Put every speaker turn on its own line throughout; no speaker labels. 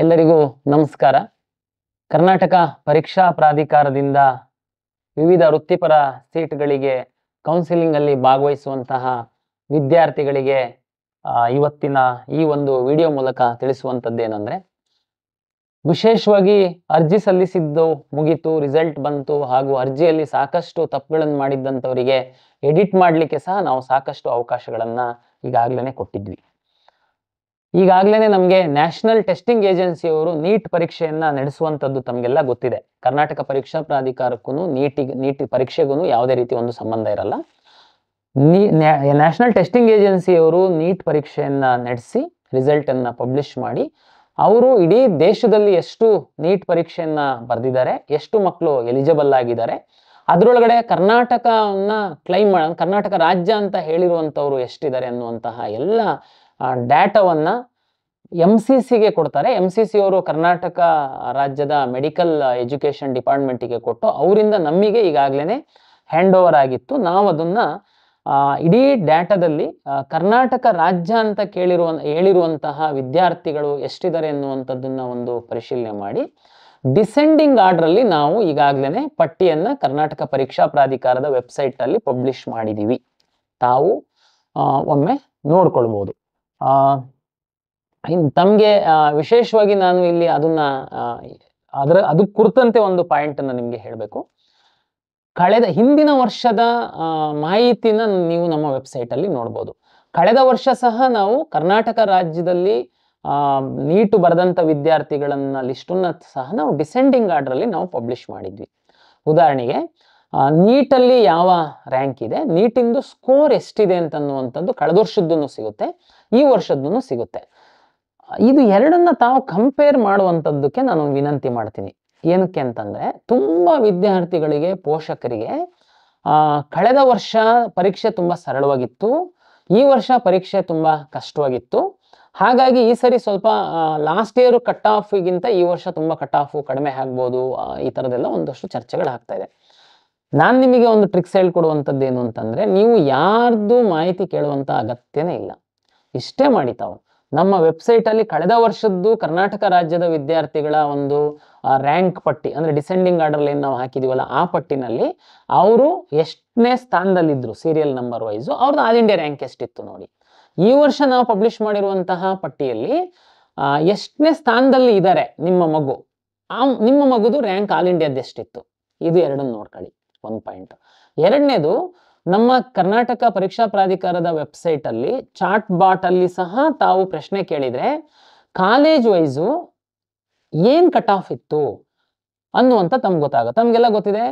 ಎಲ್ಲರಿಗೂ ನಮಸ್ಕಾರ. ಕರ್ನಾಟಕ ಪರೀಕ್ಷಾ ಪ್ರಾಧಿಕಾರದಿಂದ ವಿವಿಧ ವೃತ್ತಿಪರ ಸೀಟ್ಗಳಿಗೆ ಕೌನ್ಸಿಲಿಂಗ್ ಅಲ್ಲಿ ಭಾಗವಹಿಸುವಂತಹ ವಿದ್ಯಾರ್ಥಿಗಳಿಗೆ ಇವತ್ತಿನ ಈ ಒಂದು ವಿಡಿಯೋ ಮೂಲಕ ತಿಳಿಸುವಂತದ್ದೇನೆಂದ್ರೆ, ವಿಶೇಷವಾಗಿ ಅರ್ಜಿ ಸಲ್ಲಿಸಿದ್ದು ಮುಗಿತು, ರಿಸಲ್ಟ್ ಬಂತು, ಹಾಗೂ ಅರ್ಜಿಯಲ್ಲಿ ಸಾಕಷ್ಟು ತಪ್ಪುಗಳನ್ನು ಮಾಡಿದ್ದಂಥವರಿಗೆ ಎಡಿಟ್ ಮಾಡಲಿಕ್ಕೆ ಸಹ ನಾವು ಸಾಕಷ್ಟು ಅವಕಾಶಗಳನ್ನ ಈಗಾಗಲೇ ಕೊಟ್ಟಿದ್ವಿ. ಈಗಾಗಲೇ ನಮಗೆ ನ್ಯಾಷನಲ್ ಟೆಸ್ಟಿಂಗ್ ಏಜೆನ್ಸಿಯವರು ನೀಟ್ ಪರೀಕ್ಷೆಯನ್ನ ನಡೆಸುವಂಥದ್ದು ತಮಗೆಲ್ಲ ಗೊತ್ತಿದೆ. ಕರ್ನಾಟಕ ಪರೀಕ್ಷಾ ಪ್ರಾಧಿಕಾರಕ್ಕೂ ನೀಟ್ ಪರೀಕ್ಷೆಗೂ ಯಾವುದೇ ರೀತಿ ಒಂದು ಸಂಬಂಧ ಇರಲ್ಲ. ನ್ಯಾಷನಲ್ ಟೆಸ್ಟಿಂಗ್ ಏಜೆನ್ಸಿಯವರು ನೀಟ್ ಪರೀಕ್ಷೆಯನ್ನ ನಡೆಸಿ ರಿಸಲ್ಟ್ ಅನ್ನ ಪಬ್ಲಿಷ್ ಮಾಡಿ, ಅವರು ಇಡೀ ದೇಶದಲ್ಲಿ ಎಷ್ಟು ನೀಟ್ ಪರೀಕ್ಷೆಯನ್ನ ಬರೆದಿದ್ದಾರೆ, ಎಷ್ಟು ಮಕ್ಕಳು ಎಲಿಜಿಬಲ್ ಆಗಿದ್ದಾರೆ, ಅದರೊಳಗಡೆ ಕರ್ನಾಟಕವನ್ನ ಕ್ಲೈಮ್ ಕರ್ನಾಟಕ ರಾಜ್ಯ ಅಂತ ಹೇಳಿರುವಂಥವ್ರು ಎಷ್ಟಿದ್ದಾರೆ ಅನ್ನುವಂತಹ ಎಲ್ಲ ಡಾಟಾವನ್ನ MCCಗೆ ಕೊಡ್ತಾರೆ. MCC ಅವರು ಕರ್ನಾಟಕ ರಾಜ್ಯದ ಮೆಡಿಕಲ್ ಎಜುಕೇಶನ್ ಡಿಪಾರ್ಟ್ಮೆಂಟಿಗೆ ಕೊಟ್ಟು ಅವರಿಂದ ನಮಗೆ ಈಗಾಗಲೇ ಹ್ಯಾಂಡ್ ಓವರ್ ಆಗಿತ್ತು. ನಾವು ಅದನ್ನ ಇಡೀ ಡಾಟಾದಲ್ಲಿ ಕರ್ನಾಟಕ ರಾಜ್ಯ ಅಂತ ಹೇಳಿರುವಂತಹ ವಿದ್ಯಾರ್ಥಿಗಳು ಎಷ್ಟಿದ್ದಾರೆ ಎನ್ನುವಂಥದ್ದನ್ನ ಒಂದು ಪರಿಶೀಲನೆ ಮಾಡಿ ಡಿಸೆಂಡಿಂಗ್ ಆರ್ಡರ್ ಅಲ್ಲಿ ನಾವು ಈಗಾಗಲೇ ಪಟ್ಟಿಯನ್ನ ಕರ್ನಾಟಕ ಪರೀಕ್ಷಾ ಪ್ರಾಧಿಕಾರದ ವೆಬ್ಸೈಟ್ ಅಲ್ಲಿ ಪಬ್ಲಿಷ್ ಮಾಡಿದೀವಿ. ತಾವು ಒಮ್ಮೆ ನೋಡ್ಕೊಳ್ಬಹುದು. ತಮಗೆ ವಿಶೇಷವಾಗಿ ನಾನು ಇಲ್ಲಿ ಅದನ್ನ ಅದು ಕುರಿತಂತೆ ಒಂದು ಪಾಯಿಂಟ್ ಅನ್ನ ನಿಮ್ಗೆ ಹೇಳಬೇಕು. ಹಿಂದಿನ ವರ್ಷದ ಮಾಹಿತಿನ ನೀವು ನಮ್ಮ ವೆಬ್ಸೈಟ್ ಅಲ್ಲಿ ನೋಡ್ಬೋದು. ಕಳೆದ ವರ್ಷ ಸಹ ನಾವು ಕರ್ನಾಟಕ ರಾಜ್ಯದಲ್ಲಿ ನೀಟು ಬರೆದಂತ ವಿದ್ಯಾರ್ಥಿಗಳನ್ನ ಲಿಸ್ಟನ್ನ ಸಹ ನಾವು ಡಿಸೆಂಡಿಂಗ್ ಆರ್ಡರ್ ಅಲ್ಲಿ ನಾವು ಪಬ್ಲಿಷ್ ಮಾಡಿದ್ವಿ. ಉದಾಹರಣೆಗೆ ನೀಟಲ್ಲಿ ಯಾವ ರ್ಯಾಂಕ್ ಇದೆ, ನೀಟಿಂದು ಸ್ಕೋರ್ ಎಷ್ಟಿದೆ ಅಂತನ್ನುವಂಥದ್ದು ಕಳೆದ ವರ್ಷದ್ದೂ ಸಿಗುತ್ತೆ, ಈ ವರ್ಷದ್ದೂ ಸಿಗುತ್ತೆ. ಇದು ಎರಡನ್ನ ತಾವು ಕಂಪೇರ್ ಮಾಡುವಂಥದ್ದಕ್ಕೆ ನಾನು ವಿನಂತಿ ಮಾಡ್ತೀನಿ. ಏನಕ್ಕೆ ಅಂತಂದ್ರೆ, ತುಂಬಾ ವಿದ್ಯಾರ್ಥಿಗಳಿಗೆ, ಪೋಷಕರಿಗೆ ಕಳೆದ ವರ್ಷ ಪರೀಕ್ಷೆ ತುಂಬಾ ಸರಳವಾಗಿತ್ತು, ಈ ವರ್ಷ ಪರೀಕ್ಷೆ ತುಂಬಾ ಕಷ್ಟವಾಗಿತ್ತು. ಹಾಗಾಗಿ ಈ ಸರಿ ಸ್ವಲ್ಪ ಲಾಸ್ಟ್ ಇಯರ್ ಕಟ್ ಆಫ್ಗಿಂತ ಈ ವರ್ಷ ತುಂಬಾ ಕಟ್ ಆಫ್ ಕಡಿಮೆ ಆಗ್ಬೋದು, ಈ ತರದೆಲ್ಲ ಒಂದಷ್ಟು ಚರ್ಚೆಗಳು ಆಗ್ತಾ ಇದೆ. ನಾನು ನಿಮಗೆ ಒಂದು ಟ್ರಿಕ್ಸ್ ಹೇಳ್ಕೊಡುವಂಥದ್ದು ಏನು ಅಂತಂದ್ರೆ, ನೀವು ಯಾರ್ದು ಮಾಹಿತಿ ಕೇಳುವಂತ ಅಗತ್ಯನೇ ಇಲ್ಲ. ಇಷ್ಟೇ ಮಾಡಿ, ತಾವು ನಮ್ಮ ವೆಬ್ಸೈಟ್ ಅಲ್ಲಿ ಕಳೆದ ವರ್ಷದ್ದು ಕರ್ನಾಟಕ ರಾಜ್ಯದ ವಿದ್ಯಾರ್ಥಿಗಳ ಒಂದು ರ್ಯಾಂಕ್ ಪಟ್ಟಿ, ಅಂದ್ರೆ ಡಿಸೆಂಡಿಂಗ್ ಆರ್ಡರ್ ಏನ್ ನಾವು ಹಾಕಿದೀವಲ್ಲ ಆ ಪಟ್ಟಿನಲ್ಲಿ ಅವರು ಎಷ್ಟನೇ ಸ್ಥಾನದಲ್ಲಿದ್ರು ಸೀರಿಯಲ್ ನಂಬರ್ ವೈಸು, ಅವ್ರದ್ದು ಆಲ್ ಇಂಡಿಯಾ ರ್ಯಾಂಕ್ ಎಷ್ಟಿತ್ತು ನೋಡಿ. ಈ ವರ್ಷ ನಾವು ಪಬ್ಲಿಷ್ ಮಾಡಿರುವಂತಹ ಪಟ್ಟಿಯಲ್ಲಿ ಎಷ್ಟನೇ ಸ್ಥಾನದಲ್ಲಿ ಇದ್ದಾರೆ ನಿಮ್ಮ ಮಗು, ನಿಮ್ಮ ಮಗುದು ರ್ಯಾಂಕ್ ಆಲ್ ಇಂಡಿಯಾದ ಎಷ್ಟಿತ್ತು, ಇದು ಎರಡನ್ನು ನೋಡ್ಕೊಳ್ಳಿ. ಒಂದು ಪಾಯಿಂಟ್. ಎರಡನೇದು, ನಮ್ಮ ಕರ್ನಾಟಕ ಪರೀಕ್ಷಾ ಪ್ರಾಧಿಕಾರದ ವೆಬ್ಸೈಟ್ ಅಲ್ಲಿ ಚಾಟ್ ಬಾಟ್ ಅಲ್ಲಿ ಸಹ ತಾವು ಪ್ರಶ್ನೆ ಕೇಳಿದ್ರೆ ಕಾಲೇಜ್ ವೈಸು ಏನ್ ಕಟ್ ಆಫ್ ಇತ್ತು ಅನ್ನುವಂತ ತಮ್ಗೆ ಗೊತ್ತಾಗುತ್ತೆ. ತಮ್ಗೆಲ್ಲ ಗೊತ್ತಿದೆ,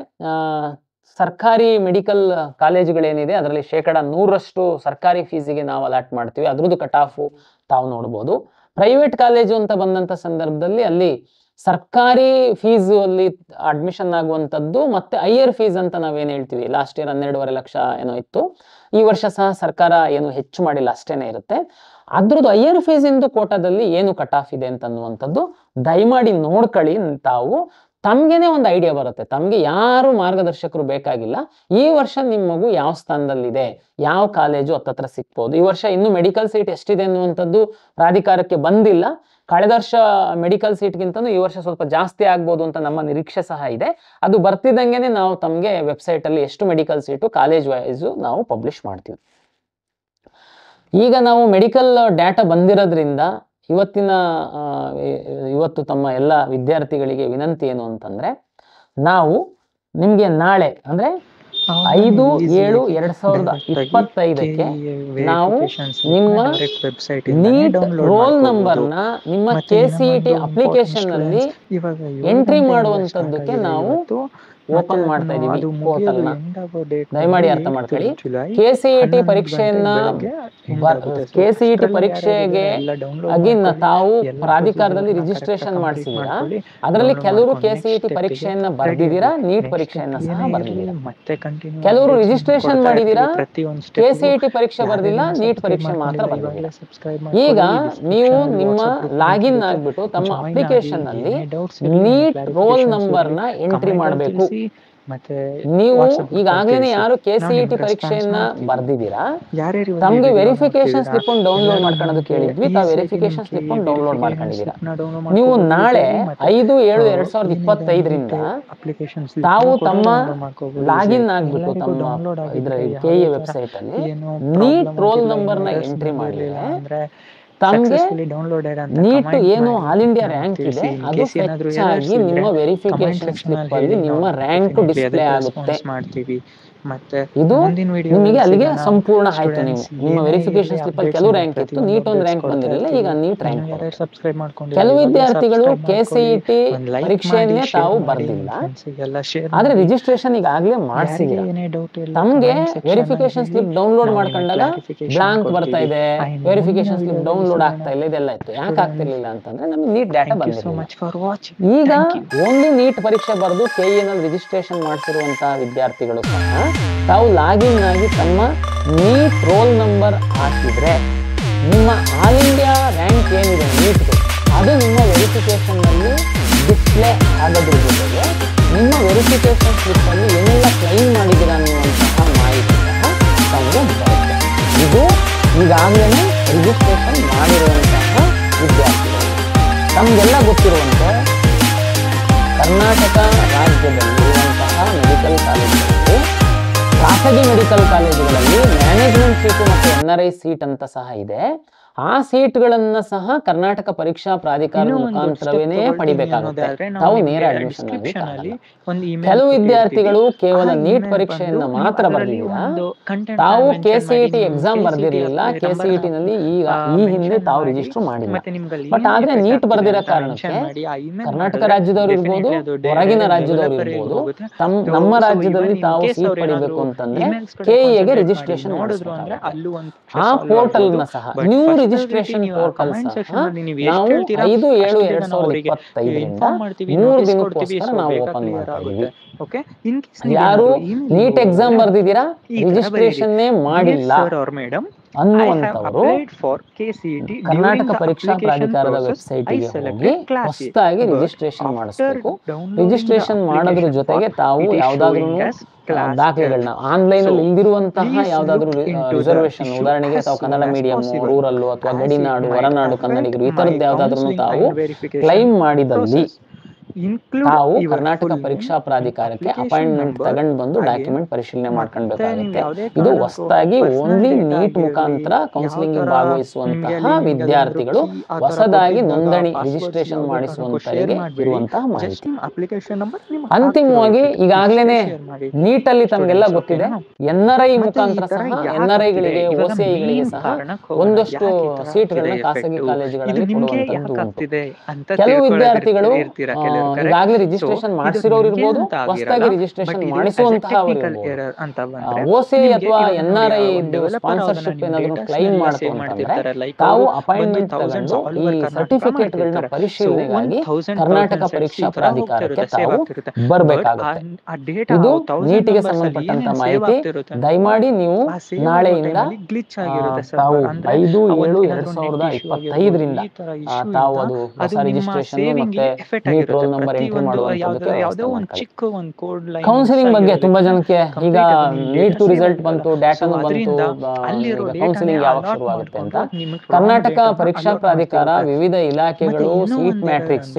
ಸರ್ಕಾರಿ ಮೆಡಿಕಲ್ ಕಾಲೇಜುಗಳೇನಿದೆ ಅದರಲ್ಲಿ 100% ಸರ್ಕಾರಿ ಫೀಸಿಗೆ ನಾವು ಅಲಾಟ್ ಮಾಡ್ತೀವಿ, ಅದ್ರದ್ದು ಕಟ್ ಆಫ್ ತಾವು ನೋಡ್ಬೋದು. ಪ್ರೈವೇಟ್ ಕಾಲೇಜು ಅಂತ ಬಂದಂತ ಸಂದರ್ಭದಲ್ಲಿ ಅಲ್ಲಿ ಸರ್ಕಾರಿ ಫೀಸ್ ಅಲ್ಲಿ ಅಡ್ಮಿಷನ್ ಆಗುವಂಥದ್ದು ಮತ್ತೆ ಹೈಯರ್ ಫೀಸ್ ಅಂತ ನಾವೇನ್ ಹೇಳ್ತೀವಿ, ಲಾಸ್ಟ್ ಇಯರ್ 12.5 ಲಕ್ಷ ಏನೋ ಇತ್ತು, ಈ ವರ್ಷ ಸಹ ಸರ್ಕಾರ ಏನು ಹೆಚ್ಚು ಮಾಡಿಲ್ಲ, ಅಷ್ಟೇನೆ ಇರುತ್ತೆ. ಅದ್ರದ್ದು ಹೈಯರ್ ಫೀಸ್ ಇಂದು ಕೋಟಾದಲ್ಲಿ ಏನು ಕಟ್ ಆಫ್ ಇದೆ ಅಂತ ಅನ್ನುವಂಥದ್ದು ದಯಮಾಡಿ ನೋಡ್ಕೊಳ್ಳಿ. ತಾವು ತಮ್ಗೆನೆ ಒಂದು ಐಡಿಯಾ ಬರುತ್ತೆ, ತಮ್ಗೆ ಯಾರು ಮಾರ್ಗದರ್ಶಕರು ಬೇಕಾಗಿಲ್ಲ. ಈ ವರ್ಷ ನಿಮ್ಮ ಮಗು ಯಾವ ಸ್ಥಾನದಲ್ಲಿದೆ, ಯಾವ ಕಾಲೇಜು ಹತ್ತತ್ರ ಸಿಕ್ಬೋದು. ಈ ವರ್ಷ ಇನ್ನು ಮೆಡಿಕಲ್ ಸೀಟ್ ಎಷ್ಟಿದೆ ಅನ್ನುವಂಥದ್ದು ಪ್ರಾಧಿಕಾರಕ್ಕೆ ಬಂದಿಲ್ಲ. ಕಳೆದ ವರ್ಷ ಮೆಡಿಕಲ್ ಸೀಟ್ಗಿಂತನೂ ಈ ವರ್ಷ ಸ್ವಲ್ಪ ಜಾಸ್ತಿ ಆಗ್ಬೋದು ಅಂತ ನಮ್ಮ ನಿರೀಕ್ಷೆ ಸಹ ಇದೆ. ಅದು ಬರ್ತಿದ್ದಂಗೆನೆ ನಾವು ತಮಗೆ ವೆಬ್ಸೈಟ್ ಅಲ್ಲಿ ಎಷ್ಟು ಮೆಡಿಕಲ್ ಸೀಟು ಕಾಲೇಜ್ ವೈಸು ನಾವು ಪಬ್ಲಿಷ್ ಮಾಡ್ತೀವಿ. ಈಗ ನಾವು ಮೆಡಿಕಲ್ ಡಾಟಾ ಬಂದಿರೋದ್ರಿಂದ ಇವತ್ತು ತಮ್ಮ ಎಲ್ಲ ವಿದ್ಯಾರ್ಥಿಗಳಿಗೆ ವಿನಂತಿ ಏನು ಅಂತಂದ್ರೆ, ನಾವು ನಿಮ್ಗೆ ನಾಳೆ ಅಂದ್ರೆ 5/7/2025 ನಾವು ನಿಮ್ಮ ನೀಟ್ ರೋಲ್ ನಂಬರ್ನ ನಿಮ್ಮ KCET ಅಪ್ಲಿಕೇಶನ್ ನಲ್ಲಿ ಎಂಟ್ರಿ ಮಾಡುವಂತದ್ದಕ್ಕೆ ನಾವು ಓಪನ್ ಮಾಡ್ತಾ ಇದೀವಿ ಪೋರ್ಟಲ್ ನ. ದಯಮಾಡಿ ಅರ್ಥ ಮಾಡ್ಕೊಳ್ಳಿ. KCET ಪರೀಕ್ಷೆಗೆ ಅಗಿನ್ ತಾವು ಪ್ರಾಧಿಕಾರದಲ್ಲಿ ರಿಜಿಸ್ಟ್ರೇಷನ್ ಮಾಡಿಸಿದೀರಾ, ಅದರಲ್ಲಿ ಕೆಲವರು KCET ಪರೀಕ್ಷೆಯನ್ನ ಬರ್ದಿದ್ದೀರಾ, ನೀಟ್ ಪರೀಕ್ಷೆಯನ್ನ ಸಹ ಬರ್ದಿದ್ದೀರಾ. ಕೆಲವರು ರಿಜಿಸ್ಟ್ರೇಷನ್ ಮಾಡಿದೀರಾ, KCET ಪರೀಕ್ಷೆ ಬರ್ದಿಲ್ಲ, ನೀಟ್ ಪರೀಕ್ಷೆ ಮಾತ್ರ ಬರ್ದಿದ್ದೀರಾ. ಈಗ ನೀವು ನಿಮ್ಮ ಲಾಗಿನ್ ಆಗ್ಬಿಟ್ಟು ತಮ್ಮ ಅಪ್ಲಿಕೇಶನ್ ನಲ್ಲಿ ನೀಟ್ ರೋಲ್ ನಂಬರ್ನ ಎಂಟ್ರಿ ಮಾಡಬೇಕು.
ಮತ್ತೆ
ನೀವು
WhatsApp group ಅಲ್ಲಿ
ಈಗಾಗಲೇ
ತಿಳಿಸಿ.
ಯಾರು
ನಾವು
KCET
ನಿಮ್ಗೆ
ಪರೀಕ್ಷೆಯನ್ನ
response ಮಾಡ್ತೀವಿ.
ಬರ್ದಿದ್ದೀರಾ,
ಯಾರ್ಯಾರು ಈ ಒಂದು
ತಮ್ಗೆ
video
ವೆರಿಫಿಕೇಶನ್
ನೋಡ್ತಿದ್ದೀರಾ,
ಸ್ಲಿಪ್ ಡೌನ್ಲೋಡ್
ಎಲ್ಲರೂ
ಮಾಡ್ಕೊಳ್ಳೋದು
ನಮ್ಗೆ
ಕೇಳಿದ್ವಿ. ತಾವು
easy ಆಗಿ
ವೆರಿಫಿಕೇಶನ್
ನಿಮ್ಗೆ
ಸ್ಲಿಪ್ ಡೌನ್ಲೋಡ್
verification
ಮಾಡ್ಕೊಂಡಿದ್ದೀರಾ.
slip ನ download
ನೀವು
ಮಾಡ್ಕೋಬಹುದು
ನಾಳೆ
easily. ಮತ್ತೆ
5/7/2025
application slip
ತಾವು
ನ ಕೂಡ
ತಮ್ಮ
download ಮಾಡ್ಕೋಬಹುದು
ಲಾಗಿನ್
easy.
ಆಗ್ಬಿಟ್ಟು
ಎಲ್ಲರಿಗೂ
ತಮ್ಮ
download
ಇದ್ರ
ಆಗಿದ್ರೆ
KE
ಯಾವುದೇ ತರ
ವೆಬ್ಸೈಟ್ ಅಲ್ಲಿ
ಏನು
ನೀಟ್
problem
ರೋಲ್
ಆಗಿಲ್ಲ,
ನಂಬರ್ ನ
errors
ಎಂಟ್ರಿ
ಬಂದಿರ್ಲಿಲ್ಲ
ಮಾಡಿದ್ರೆ
ಅಂದ್ರೆ
ತಮ್ಗೆ
successfully downloaded ಅಂತ
ನೀಟ್
comment
ಏನು
ಮಾಡಿ
ಆಲ್ ಇಂಡಿಯಾ
ನಮಗೆ
ರ್ಯಾಂಕ್ ಇದೆ
ತಿಳಿಸಿ. In
ಅದು
case ಏನಾದ್ರೂ
ಫೆಚ್
errors
ಆಗಿ
ಇದ್ರೆ
ನಿಮ್ಮ
comment
ವೆರಿಫಿಕೇಶನ್
section
ಸ್ಲಿಪ್
ಅಲ್ಲಿ
ಅಲ್ಲಿ
ಹೇಳಿ, ನಾವು
ನಿಮ್ಮ
ನಿಮ್ಗೆ
ರ್ಯಾಂಕ್
definitely
ಡಿಸ್ಪ್ಲೇ
ಅದಕ್ಕೆ
ಆಗುತ್ತೆ.
response ಮಾಡ್ತೀವಿ. ಮತ್ತೆ
ಇದು
ಮುಂದಿನ ವಿಡಿಯೋ
ನಿಮಗೆ ಅಲ್ಲಿಗೆ
ಸಿಗೋಣ.
ಸಂಪೂರ್ಣ ಆಯ್ತು.
ಸ್ಟೂಡೆಂಟ್ಸ್
ನಿಮ್ಮ
ಏನೇ
ವೆರಿಫಿಕೇಶನ್
ಇರಲಿ
ಸ್ಲಿಪ್ ಅಲ್ಲಿ
ಅಪ್ಡೇಟ್ಸ್
ಕೆಲವು
ನಿಮಗೆ
ರ್ಯಾಂಕ್ ಇತ್ತು,
ಪ್ರತಿಯೊಂದು
ನೀಟ್ ಒಂದು
ಅಪ್ಡೇಟ್ಸ್
ರ್ಯಾಂಕ್
ಕೊಡ್ತಾ
ಬಂದಿರಲಿಲ್ಲ, ಈಗ
ಇರ್ತೀವಿ.
ನೀಟ್ ರ್ಯಾಂಕ್
ಇನ್ನು ಯಾರ್ಯಾರು
ಬರುತ್ತೆ.
ಸಬ್ಸ್ಕ್ರೈಬ್ ಮಾಡ್ಕೊಂಡಿಲ್ಲ
ಕೆಲವು
ಇವಾಗಲೇ
ವಿದ್ಯಾರ್ಥಿಗಳು
ಸಬ್ಸ್ಕ್ರೈಬ್ ಮಾಡ್ಕೊಳ್ಳಿ,
KCET
ಒಂದು ಲೈಕ್ ಮಾಡಿ,
ಪರೀಕ್ಷೆಯನ್ನೇ
ಶೇರ್
ತಾವು
ಮಾಡಿ,
ಬರ್ದಿಲ್ಲ,
ಫ್ರೆಂಡ್ಸಿಗೆಲ್ಲ ಶೇರ್
ಆದ್ರೆ
ಮಾಡಿ.
ರಿಜಿಸ್ಟ್ರೇಷನ್ ಈಗಾಗಲೇ
ಯಾರಿಗೆ
ಮಾಡಿಸಿದಿರಾ.
ಏನೇ ಡೌಟ್ ಇಲ್ಲ
ತಮ್ಗೆ
comment section
verification slip download ಮಾಡ್ಕೊಂಡಾಗ ಬ್ಲಾಂಕ್ ಬರ್ತಾ ಇದೆ,
ಮುಂದಿನ
ವೆರಿಫಿಕೇಶನ್ ಸ್ಲಿಪ್
ವಿಡಿಯೋದಲ್ಲಿ
ಡೌನ್ಲೋಡ್
ಸಿಗೋಣ.
ಆಗ್ತಾ ಇಲ್ಲ, ಇದೆಲ್ಲ ಇತ್ತು. ಯಾಕೆ
Students,
ಆಗ್ತಿರ್ಲಿಲ್ಲ ಅಂತಂದ್ರೆ ನಮಗೆ NEET data
thank you so
ಬಂದಿರಲಿಲ್ಲ.
Much for watching.
ಈಗ
ಥ್ಯಾಂಕ್ ಯು.
ಓನ್ಲಿ ನೀಟ್ ಪರೀಕ್ಷೆ ಬರೆದು KE ನಲ್ಲಿ ರಿಜಿಸ್ಟ್ರೇಷನ್ ಮಾಡಿಸಿರುವಂತಹ ವಿದ್ಯಾರ್ಥಿಗಳು ಸಹ ತಾವು ಲಾಗಿನ್ ಆಗಿ ತಮ್ಮ ನೀಟ್ ರೋಲ್ ನಂಬರ್ ಹಾಕಿದ್ರೆ ನಿಮ್ಮ ಆಲ್ ಇಂಡಿಯಾ ರ್ಯಾಂಕ್ ಏನಿದೆ ನೀಟ್ದು ಅದು ನಿಮ್ಮ ವೆರಿಫಿಕೇಶನ್ ನಲ್ಲಿ ಡಿಸ್ಪ್ಲೇ ಆಗೋದ್ರ ಜೊತೆಗೆ ನಿಮ್ಮ ವೆರಿಫಿಕೇಶನ್ ಸ್ಲಿಪ್ ಅಲ್ಲಿ ಏನೆಲ್ಲ ಕ್ಲೈಮ್ ಮಾಡಿದ್ದೀರಾ ಅನ್ನುವಂತಹ ಮಾಹಿತಿ ಸಹ ತಮಗೆ ಬರುತ್ತೆ. ಇದು ಈಗಾಗಲೇ ರಿಜಿಸ್ಟ್ರೇಷನ್ ಮಾಡಿರುವಂತಹ ವಿದ್ಯಾರ್ಥಿಗಳು. ತಮಗೆಲ್ಲ ಗೊತ್ತಿರುವಂತೆ ಕರ್ನಾಟಕ ರಾಜ್ಯದಲ್ಲಿರುವಂತಹ ಮೆಡಿಕಲ್ ಕಾಲೇಜುಗಳಲ್ಲಿ, ಖಾಸಗಿ ಮೆಡಿಕಲ್ ಕಾಲೇಜುಗಳಲ್ಲಿ ಮ್ಯಾನೇಜ್ಮೆಂಟ್ ಸೀಟು ಮತ್ತು NRI ಸೀಟ್ ಅಂತ ಸಹ ಇದೆ. ಆ ಸೀಟ್ಗಳನ್ನ ಸಹ ಕರ್ನಾಟಕ ಪರೀಕ್ಷಾ ಪ್ರಾಧಿಕಾರದ ಮುಖಾಂತರವೇನೇ ಪಡಿಬೇಕಾಗುತ್ತೆ. ತಾವು ನೇರ ಅಡ್ಮಿಷನ್ ಆಗಲಿಕ್ಕಾಗಲ್ಲ. ಕೆಲವು ವಿದ್ಯಾರ್ಥಿಗಳು ಕೇವಲ ನೀಟ್ ಪರೀಕ್ಷೆಯನ್ನ ಮಾತ್ರ ಬರೆದಿದ್ದೀರಾ, ತಾವು KCET ಎಕ್ಸಾಮ್ ಬರ್ದಿರ್ಲಿಲ್ಲ, KCET ನಲ್ಲಿ ಈ ಹಿಂದೆ ತಾವು ರಿಜಿಸ್ಟರ್ ಮಾಡಿಲ್ಲ. ಬಟ್ ಆದ್ರೆ ನೀಟ್ ಬರ್ದಿರೋ ಕಾರಣಕ್ಕೆ ಕರ್ನಾಟಕ ರಾಜ್ಯದವ್ರು ಇರ್ಬೋದು, ಹೊರಗಿನ ರಾಜ್ಯದವ್ರು ಇರ್ಬೋದು, ನಮ್ಮ ರಾಜ್ಯದಲ್ಲಿ ತಾವು ಸೀಟ್ ಪಡಿಬೇಕು ಅಂತಂದ್ರೆ KEಗೆ ರಿಜಿಸ್ಟ್ರೇಷನ್ ಮಾಡಿಸ್ಬೇಕಾಗುತ್ತೆ. ಆ ಪೋರ್ಟಲ್ ನ ಸಹ ನ್ಯೂ ರಿಜಿಸ್ಟ್ರೇಷನ್ ಪೋರ್ಟಲ್ ಸಹ ನಾವು 5/7/2025 3 ದಿನಕ್ಕೋಸ್ಕರ ನಾವು ಓಪನ್ ಮಾಡ್ತಾ ಇದೀವಿ. ಯಾರು ನೀಟ್ ಎಕ್ಸಾಮ್ ಬರ್ದಿದ್ದೀರಾ, ರಿಜಿಸ್ಟ್ರೇಷನ್ನೇ ಮಾಡಿಲ್ಲ ಅನ್ನುವಂಥವರು ಕರ್ನಾಟಕ ಪರೀಕ್ಷಾ ಪ್ರಾಧಿಕಾರದ ವೆಬ್ಸೈಟ್ಗೆ ಹೋಗಿ ಹೊಸದಾಗಿ ರಿಜಿಸ್ಟ್ರೇಷನ್ ಮಾಡಿಸ್ಬೇಕು. ರಿಜಿಸ್ಟ್ರೇಷನ್ ಮಾಡೋದ್ರ ಜೊತೆಗೆ ತಾವು ಯಾವ್ದಾದ್ರು ದಾಖಲೆಗಳನ್ನ ಆನ್ಲೈನ್ ಅಲ್ಲಿ ಇಲ್ದಿರುವಂತಹ ಯಾವ್ದಾದ್ರು ರಿಸರ್ವೇಶನ್, ಉದಾಹರಣೆಗೆ ತಾವು ಕನ್ನಡ ಮೀಡಿಯಂ, ರೂರಲ್ ಅಥವಾ ಗಡಿನಾಡು, ಹೊರನಾಡು ಕನ್ನಡಿಗರು, ಈ ತರದ್ದು ಯಾವ್ದಾದ್ರು ತಾವು ಕ್ಲೈಮ್ ಮಾಡಿದಲ್ಲಿ ತಾವು ಕರ್ನಾಟಕ ಪರೀಕ್ಷಾ ಪ್ರಾಧಿಕಾರಕ್ಕೆ ಅಪಾಯಿಂಟ್ಮೆಂಟ್ ತಗೊಂಡು ಬಂದು ಡಾಕ್ಯುಮೆಂಟ್ ಪರಿಶೀಲನೆ ಮಾಡ್ಕೊಳ್ಬೇಕಾಗುತ್ತೆ. ಇದು ಹೊಸದಾಗಿ ಓನ್ಲಿ ನೀಟ್ ಮುಖಾಂತರ ಕೌನ್ಸಿಲಿಂಗ್ ಭಾಗವಹಿಸುವಂತಹ ವಿದ್ಯಾರ್ಥಿಗಳು ಹೊಸದಾಗಿ ನೋಂದಣಿ ರಿಜಿಸ್ಟ್ರೇಷನ್ ಮಾಡಿಸುವಂತರಿಗೆ ಇರುವಂತಹ ಮಾಹಿತಿ. ಅಂತಿಮವಾಗಿ ಈಗಾಗಲೇ ನೀಟ್ ಅಲ್ಲಿ ತಮಗೆಲ್ಲ ಗೊತ್ತಿದೆ, NRI ಮುಖಾಂತರ ಸಹ NRIಗಳಿಗೆ, OCIಗಳಿಗೆ ಸಹ ಒಂದಷ್ಟು ಸೀಟ್ಗಳನ್ನ ಖಾಸಗಿ ಕಾಲೇಜುಗಳಲ್ಲಿ ಕೊಡುವಂತದ್ದು ಉಂಟು. ಕೆಲವು ವಿದ್ಯಾರ್ಥಿಗಳು ಈಗಾಗಲೇ ರಿಜಿಸ್ಟ್ರೇಷನ್ ಮಾಡಿಸಿರೋರು ಇರ್ಬೋದು, ಹೊಸದಾಗಿ ರಿಜಿಸ್ಟ್ರೇಷನ್ ಮಾಡಿಸುವಂತಹವರು ಇರ್ಬೋದು. OCI ಅಥವಾ NRI ಸ್ಪಾನ್ಸರ್ಶಿಪ್ ಏನಾದ್ರು ಕ್ಲೈಮ್ ಮಾಡ್ತು ಅಂತಂದ್ರೆ ತಾವು ಅಪಾಯಿಂಟ್ಮೆಂಟ್ ತಗೊಂಡು ಈ ಸರ್ಟಿಫಿಕೇಟ್ ಗಳನ್ನ ಪರಿಶೀಲನೆಗಾಗಿ ಕರ್ನಾಟಕ ಪರೀಕ್ಷಾ ಪ್ರಾಧಿಕಾರಕ್ಕೆ ತಾವು ಬರಬೇಕಾಗುತ್ತೆ. ಇದು ನೀಟಿಗೆ ಸಂಬಂಧಪಟ್ಟಂತ ಮಾಹಿತಿ. ದಯಮಾಡಿ ನೀವು ನಾಳೆಯಿಂದ ತಾವು 5/7/2025 ತಾವು ಅದು ಹೊಸ ರಿಜಿಸ್ಟ್ರೇಷನ್ ಮತ್ತೆ ನೀಟ್ ರೋಲ್ ನಂಬರ್ ಎಂಟ್ರಿ ಮಾಡುವಂತದಕ್ಕೆ ವ್ಯವಸ್ಥೆ ಮಾಡ್ಕೊಳ್ಳಿ. ಕೌನ್ಸಿಲಿಂಗ್ ಬಗ್ಗೆ ತುಂಬಾ ಜನಕ್ಕೆ ಈಗ ನೀಟ್ ರಿಸಲ್ಟ್ ಬಂತು, ಡಾಟಾನು ಬಂತು, ಕೌನ್ಸಿಲಿಂಗ್ ಯಾವಾಗ ಶುರುವಾಗುತ್ತೆ ಅಂತ ಕರ್ನಾಟಕ ಪರೀಕ್ಷಾ ಪ್ರಾಧಿಕಾರ ವಿವಿಧ ಇಲಾಖೆಗಳು ಸೀಟ್ ಮ್ಯಾಟ್ರಿಕ್ಸ್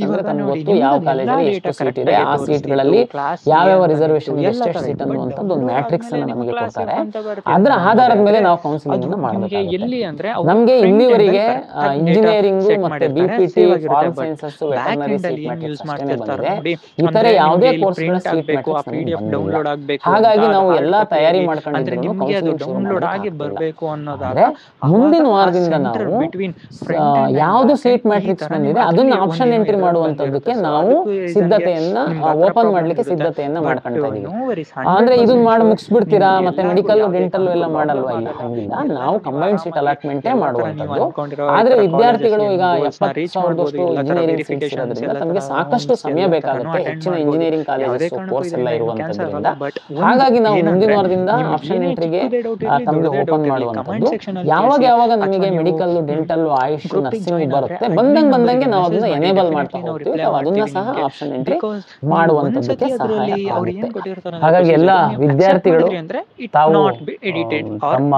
ಅಂದ್ರೆ ತಮ್ಗೆ ಗೊತ್ತು ಯಾವ ಕಾಲೇಜಲ್ಲಿ ಎಷ್ಟು ಸೀಟ್ ಇದೆ, ಆ ಸೀಟ್ಗಳಲ್ಲಿ ಯಾವ್ಯಾವ ರಿಸರ್ವೇಶನ್ ಎಷ್ಟೆಷ್ಟು ಸೀಟ್ ಅನ್ನುವಂಥದ್ದು ಒಂದು ಮ್ಯಾಟ್ರಿಕ್ಸ್ ಅನ್ನ ನಮಗೆ ಕೊಡ್ತಾರೆ. ಅದರ ಆಧಾರದ ಮೇಲೆ ನಾವು ಕೌನ್ಸಿಲಿಂಗ್ ಅನ್ನು ಮಾಡಬೇಕಾಗುತ್ತೆ. ನಮ್ಗೆ ಇಲ್ಲಿವರೆಗೆ ಇಂಜಿನಿಯರಿಂಗ್ ಮತ್ತೆ BPT, pharm sciences, veterinary seat matrix ಅಷ್ಟೇ ಬಂದಿದೆ. ಇತರೆ ಯಾವುದೇ ಕೋರ್ಸ್ಗಳ ಸೀಟ್ ಮ್ಯಾಟ್ರಿಕ್ಸ್ ನಮಗೆ ಬಂದಿಲ್ಲ. ಹಾಗಾಗಿ ನಾವು ಎಲ್ಲಾ ತಯಾರಿ ಮಾಡ್ಕೊಂಡಿದ್ರು ಕೌನ್ಸಿಲಿಂಗ್ ಶುರು ಮಾಡಬೇಕು ಅಂದ್ರೆ ಮುಂದಿನ ವಾರದಿಂದ ನಾವು ಯಾವ್ದು ಸೀಟ್ ಮ್ಯಾಟ್ರಿಕ್ಸ್ ಬಂದಿದೆ ಅದನ್ನ ಆಪ್ಷನ್ ಎಂಟ್ರಿ ಮಾಡುವಂತದ್ದಕ್ಕೆ ನಾವು ಸಿದ್ಧತೆಯನ್ನ ಓಪನ್ ಮಾಡ್ಲಿಕ್ಕೆ ಸಿದ್ಧತೆಯನ್ನ ಮಾಡ್ಕೊಂತಾ ಇದೀವಿ. ಅಂದ್ರೆ ಇದನ್ನ ಮಾಡಿ ಮುಗಿಸ್ಬಿಡ್ತೀರಾ ಮತ್ತೆ ಮೆಡಿಕಲ್, ಡೆಂಟಲ್ ಎಲ್ಲ ಮಾಡಲ್ವಾ? ಇಲ್ಲ, ಹಂಗಿಲ್ಲ. ನಾವು ಕಂಬೈನ್ಡ್ ಸೀಟ್ ಅಲಾಟ್ಮೆಂಟೇ ಮಾಡುವಂತದ್ದು. ಆದ್ರೆ ವಿದ್ಯಾರ್ಥಿಗಳು ಈಗ 70,000 ಇಂಜಿನಿಯರಿಂಗ್ ಸೀಟ್ಸ್ ಇರೋದ್ರಿಂದ ತಮಗೆ ಅದಕ್ಕೆ ಸಾಕಷ್ಟು ಸಮಯ ಬೇಕಾಗುತ್ತೆ. ಹೆಚ್ಚಿನ ಇಂಜಿನಿಯರಿಂಗ್ ಕಾಲೇಜಸ್ ಕೋರ್ಸ್ ಎಲ್ಲ ಇರುವಂತದ್ರಿಂದ ಹಾಗಾಗಿ ನಾವು ಮುಂದಿನ ವಾರದಿಂದ ಆಪ್ಷನ್ ಎಂಟ್ರಿಗೆ ತಮಗೆ ಓಪನ್ ಮಾಡುವಂತದ್ದು. ಯಾವಾಗ ನಮಗೆ ಮೆಡಿಕಲ್, ಡೆಂಟಲ್, ಆಯುಷ್, ನರ್ಸಿಂಗ್ ಬರುತ್ತೆ ಬಂದಂಗೆ ನಾವು ಅದನ್ನ ಎನೇಬಲ್ ಮಾಡ್ತಾ ಹೋಗ್ತೀವಿ. ನಾವು ಅದನ್ನ ಸಹ ಆಪ್ಷನ್ ಎಂಟ್ರಿ ಮಾಡುವಂತದ್ದಕ್ಕೆ ಸಹಾಯ ಆಗುತ್ತೆ. ಹಾಗಾಗಿ ಎಲ್ಲ ವಿದ್ಯಾರ್ಥಿಗಳು ತಾವು ತಮ್ಮ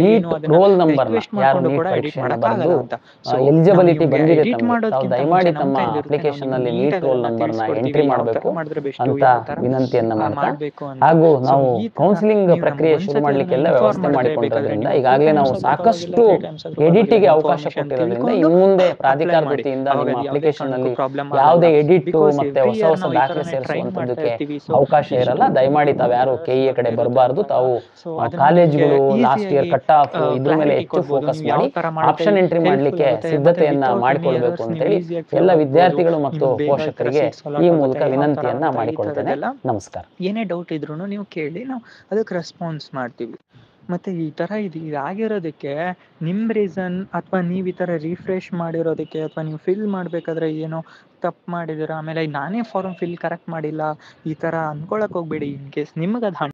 ನೀಟ್ ರೋಲ್ ನಂಬರ್ ಯಾರು ನೀಟ್ ಪರೀಕ್ಷೆಯನ್ನು ಬರೆದು ಎಲಿಜಿಬಿಲಿಟಿ ಬಂದಿದೆ ತಮಗೆ, ತಾವು ದಯಮಾಡಿ ತಮ್ಮ ಅಪ್ಲಿಕೇಶನ್ ನಲ್ಲಿ ನೀಟ್ ರೋಲ್ ನಂಬರ್ ನ ಎಂಟ್ರಿ ಮಾಡಬೇಕು ಅಂತ ವಿನಂತಿಯನ್ನ ಮಾಡ್ತಾ, ಹಾಗೂ ನಾವು ಕೌನ್ಸಿಲಿಂಗ್ ಪ್ರಕ್ರಿಯೆ ಶುರು ಮಾಡ್ಲಿಕ್ಕೆಲ್ಲ ವ್ಯವಸ್ಥೆ ಮಾಡಿಕೊಂಡಿರೋದ್ರಿಂದ ಈಗಾಗಲೇ ನಾವು ಸಾಕಷ್ಟು ಎಡಿಟಿಗೆ ಅವಕಾಶ ಕೊಟ್ಟಿರೋದ್ರಿಂದ ಇನ್ನು ಮುಂದೆ ಪ್ರಾಧಿಕಾರದ ವತಿಯಿಂದ ನಿಮ್ಮ ಅಪ್ಲಿಕೇಶನ್ ನಲ್ಲಿ ಯಾವುದೇ ಎಡಿಟ್ ಮತ್ತೆ ಹೊಸ ದಾಖಲೆ ಸೇರಿಸುವಂತದ್ದಕ್ಕೆ ಅವಕಾಶ ಇರಲ್ಲ. ದಯಮಾಡಿ ತಾವು ಯಾರು ಕೆಇಎ ಕಡೆ ಬರಬಾರದು. ತಾವು ಕಾಲೇಜುಗಳು ಲಾಸ್ಟ್ ಇಯರ್ ಕಟ್ ಆಫ್ ಇದ್ರ ಮೇಲೆ ಹೆಚ್ಚು ಫೋಕಸ್ ಮಾಡಿ ಆಪ್ಷನ್ ಎಂಟ್ರಿ ಮಾಡ್ಲಿಕ್ಕೆ ಸಿದ್ಧತೆಯನ್ನ ಮಾಡಿಕೊಳ್ಬೇಕು ಅಂತೇಳಿ ಎಲ್ಲ ವಿದ್ಯಾರ್ಥಿಗಳು ಮತ್ತು ಪೋಷಕರಿಗೆ ಈ ಮೂಲಕ ವಿನಂತಿಯನ್ನ ಮಾಡಿಕೊಳ್ತೇನೆ. ನಮಸ್ಕಾರ.
ಏನೇ ಡೌಟ್ ಇದ್ರು ನೀವು ಕೇಳಿ, ನಾವು ಅದಕ್ಕೆ ರೆಸ್ಪಾನ್ಸ್ ಮಾಡ್ತೀವಿ. ಮತ್ತೆ ಈ ತರ ಆಗಿರೋದಕ್ಕೆ ನಿಮ್ ರೀಸನ್ ಅಥವಾ ನೀವ್ ಈ ತರ ರಿಫ್ರೆಶ್ ಮಾಡಿರೋದಕ್ಕೆ ಅಥವಾ ನೀವು ಫಿಲ್ ಮಾಡ್ಬೇಕಾದ್ರೆ ಏನೋ ತಪ್ಪು ಮಾಡಿದಿರ, ಆಮೇಲೆ ನಾನೇ ಫಾರ್ಮ್ ಫಿಲ್ ಕರೆಕ್ಟ್ ಮಾಡಿಲ್ಲ ಈ ತರ ಅನ್ಕೊಳಕ್ ಹೋಗ್ಬೇಡಿ. ಇನ್ ಕೇಸ್ ನಿಮ್ಗೆ ಅದು